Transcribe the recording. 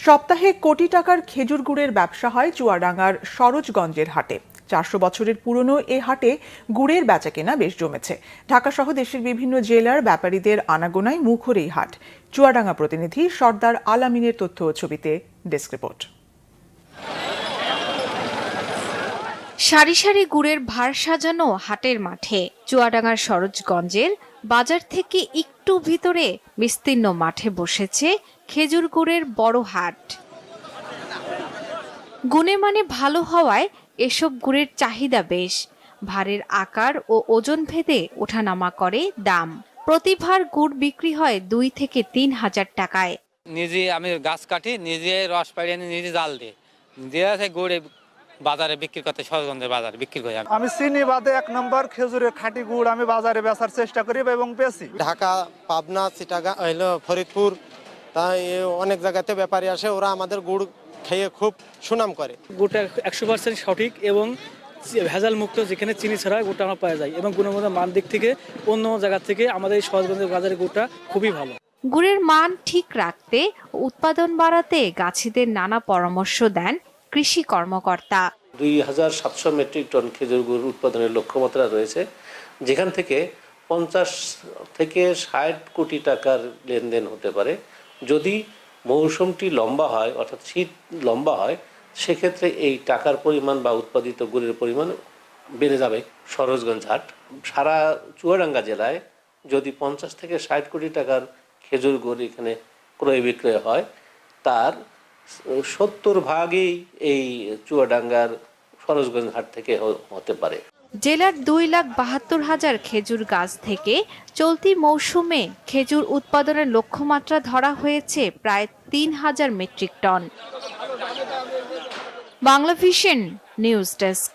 সপ্তাহে কোটি টাকার খেজুর গুড়ের ব্যবসা হয় চুয়াডাঙ্গার সরোজগঞ্জের হাটে। 400 বছরের পুরনো এ হাটে গুড়ের বেচাকেনা বেশ জমেছে। ঢাকা সহ দেশের বিভিন্ন জেলার ব্যাপারীদের আনাগোনায় মুখর এই হাট। চুয়াডাঙ্গা প্রতিনিধি সর্দার আল আমিনের তথ্য ও ছবিতে ডেস্ক রিপোর্ট। সারি সারি গুড়ের ভার সাজানো হাটের মাঠে চুয়াডাঙ্গার সরোজগঞ্জের বাজার থেকে একটু ভিতরে বিস্তীর্ণ মাঠে বসেছে খেজুর গুড়ের বড় হাট। গুণে মানে ভালো হওয়ায় এসব গুড়ের চাহিদা বেশ। ভারের আকার ও ওজন ভেদে ওঠানামা করে দাম। প্রতি ভার গুড় বিক্রি হয় 2 থেকে 3 হাজার টাকায়। নিজে আমি গাছ কাটি, নিজে রস পাড়িয়ে নিজে জাল দিই, দিয়ে গুড় বাজারে বিক্রি করতে, সরোজগঞ্জের বাজারে বিক্রি করি। আমি চিনি বাদে 1 নম্বর খেজুরের খাঁটি গুড় আমি বাজারে বেচার চেষ্টা করি এবং বেচি। ঢাকা, পাবনা, চিটাগাং, ফরিদপুর, তাই অনেক জায়গাতে ব্যাপারী আসে, ওরা আমাদের গুড় খেয়ে খুব সুনাম করে। গুড়টা 100% সঠিক এবং ভেজাল মুক্ত, যেখানে চিনি ছাড়া গুড়টা আমরা পাওয়া যায় এবং গুণগত মান দিক থেকে অন্য জায়গা থেকে আমাদের এই সরোজগঞ্জের বাজারের গুড়টা খুবই ভালো। গুড়ের মান ঠিক রাখতে ও উৎপাদন বাড়াতে গাছিদের নানা পরামর্শ দেন কৃষি কর্মকর্তা। 2700 মেট্রিক টন খেজুর গুড় উৎপাদনের লক্ষ্যমাত্রা রয়েছে, যেখান থেকে 50 থেকে 60 কোটি টাকার লেনদেন হতে পারে। যদি মৌসুমটি লম্বা হয়, অর্থাৎ শীত লম্বা হয়, সেক্ষেত্রে এই টাকার পরিমাণ বা উৎপাদিত গুড়ের পরিমাণ বেড়ে যাবে। সরোজগঞ্জ হাট সারা চুয়াডাঙ্গা জেলায় যদি 50 থেকে 60 কোটি টাকার খেজুর গুড় এখানে ক্রয় বিক্রয় হয়, তার 70 ভাগই এই চুয়াডাঙ্গার সরোজগঞ্জ হাট থেকে হতে পারে। জেলার 2,72,000 খেজুর গাছ থেকে চলতি মৌসুমে খেজুর উৎপাদনের লক্ষ্যমাত্রা ধরা হয়েছে প্রায় 3,000 metric ton. Banglavision news desk.